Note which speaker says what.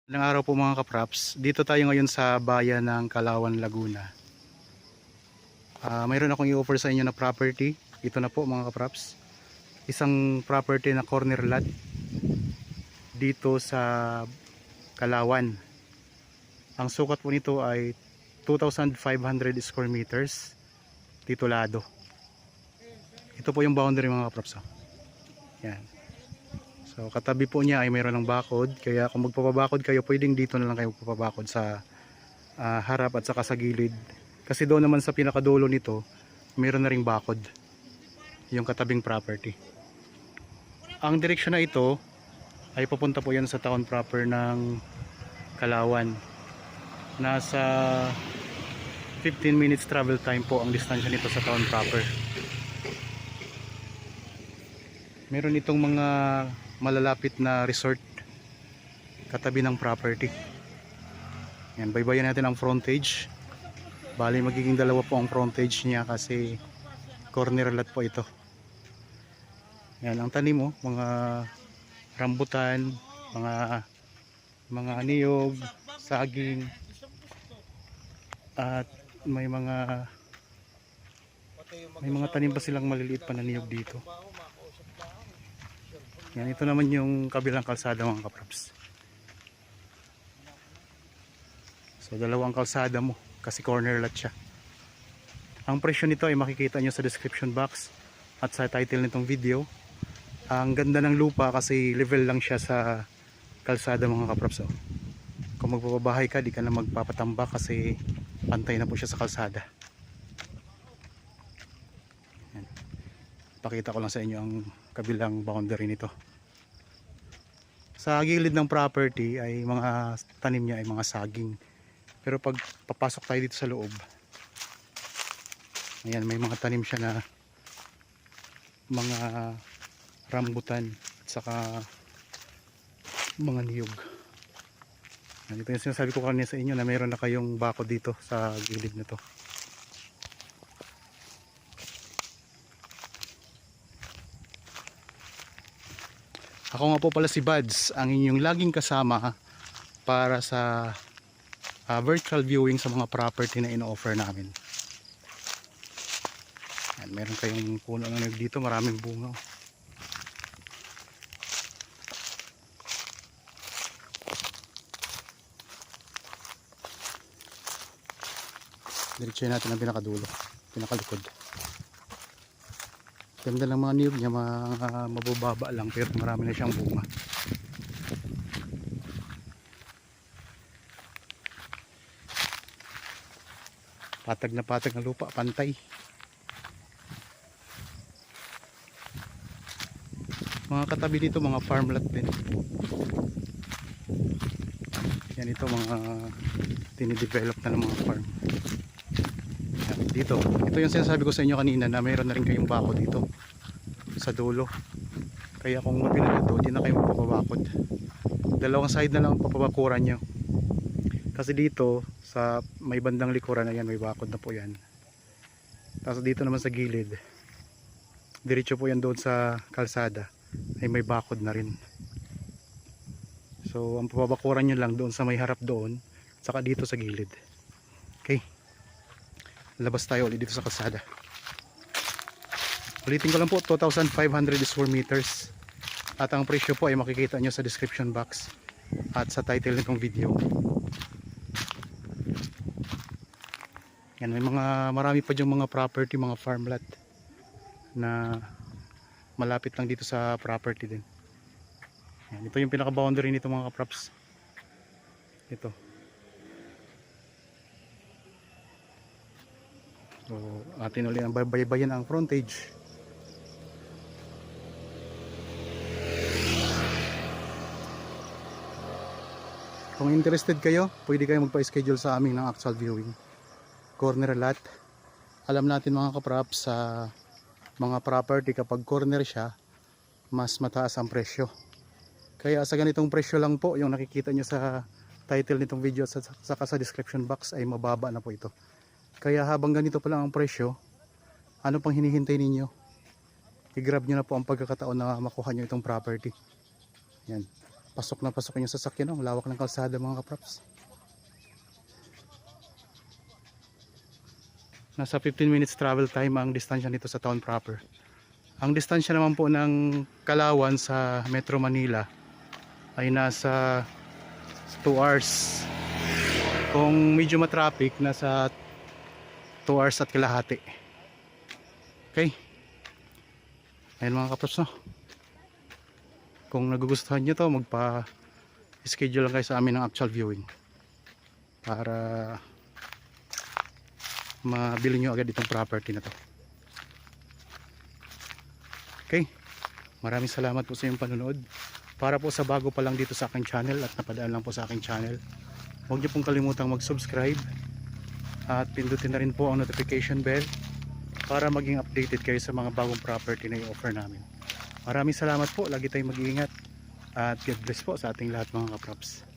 Speaker 1: Magandang araw po mga kapraps. Dito tayo ngayon sa bayan ng Kalawan, Laguna. Mayroon akong i-offer sa inyo na property. Ito na po mga kapraps. Isang property na corner lot dito sa Kalawan. Ang sukat po nito ay 2,500 square meters titulado. Ito po yung boundary mga kapraps. Yan. So katabi po niya ay mayroon ng bakod, kaya kung magpapabakod kayo, pwedeng dito na lang kayo magpapabakod sa harap at saka sa gilid. Kasi doon naman sa pinakadulo nito, mayroon na ring bakod yung katabing property. Ang direksyon na ito ay papunta po yan sa town proper ng Kalawan. Nasa 15 minutes travel time po ang distansya nito sa town proper. Meron itong mga malalapit na resort katabi ng property. Yan, baybayan natin ang frontage. Bali magiging dalawa po ang frontage niya kasi corner lot po ito. Yan, ang tanim mo, mga rambutan, mga niyog, saging, at may mga tanim pa silang maliliit pa na niyog dito. Yan, ito naman yung kabilang kalsada mga kapraps. So dalawang kalsada mo kasi corner lot siya. Ang presyo nito ay makikita nyo sa description box at sa title nitong video. Ang ganda ng lupa kasi level lang siya sa kalsada mga kapraps. Kung magpapabahay ka, di ka na magpapatamba kasi pantay na po siya sa kalsada. Yan. Pakita ko lang sa inyo ang kabilang boundary nito. Sa gilid ng property ay mga tanim niya ay mga saging. Pero pag papasok tayo dito sa loob, ayan, may mga tanim siya na mga rambutan at saka mga niyog. Ito yung sinasabi ko kanina sa inyo na mayroon na kayong bako dito sa gilid na to. Ako nga po pala si Buds, ang inyong laging kasama para sa virtual viewing sa mga property na ino-offer namin. Yan, meron kayong puno na niyog dito, maraming bunga. Diretso natin ang pinakadulo, pinakalikod. Ganda ng mga niyog niya, mabababa lang pero marami na siyang bunga. Patag na patag na lupa, pantay. Mga katabi dito mga farmland din. Yan, ito mga tinidevelop na ng mga farm. Dito, ito yung sinasabi ko sa inyo kanina na mayroon na rin kayong bako dito sa dulo. Kaya kung mapinala to, di na kayo magpapabakod. Dalawang side na lang ang papabakuran nyo. Kasi dito sa may bandang likuran, ayan, may bakod na po yan. Tapos dito naman sa gilid, diretso po yan doon sa kalsada, ay may bakod na rin. So ang papabakuran nyo lang doon sa may harap doon, saka dito sa gilid. Okay, labas tayo ulit dito sa kalsada. Ulitin ko lang po, 2,500 square meters. At ang presyo po ay makikita nyo sa description box at sa title nitong video. Yan, may marami pa diyang mga property, mga farmland na malapit lang dito sa property din. Yan, ito yung pinaka boundary nito mga kaprops. Ito. So atin ulit ang baybayin ang frontage. Kung interested kayo, pwede kayo magpa-schedule sa amin ng actual viewing. Corner lot. Alam natin mga kaprops, sa mga property kapag corner siya, mas mataas ang presyo. Kaya sa ganitong presyo lang po, yung nakikita nyo sa title nitong video at saka sa description box ay mababa na po ito. Kaya habang ganito pa lang ang presyo, ano pang hinihintay ninyo? I-grab nyo na po ang pagkakataon na makuha nyo itong property. Yan. Pasok na pasok yung sasakyan, ang lawak ng kalsada mga kaprops. Nasa 15 minutes travel time ang distansya nito sa town proper. Ang distansya naman po ng Kalawan sa Metro Manila ay nasa 2 hours. Kung medyo matraffic, nasa 2 hours at kalahati. Okay. Ayan mga kaprops, no? Kung nagugustuhan nyo to, magpa-schedule lang kayo sa amin ng actual viewing para mabili nyo agad itong property na to. Okay, maraming salamat po sa inyong panonood. Para po sa bago pa lang dito sa aking channel at napadaan lang po sa aking channel, huwag nyo pong kalimutang mag-subscribe at pindutin na rin po ang notification bell para maging updated kayo sa mga bagong property na i-offer namin. Maraming salamat po, lagi tayong mag-iingat at God bless po sa ating lahat mga kaprops.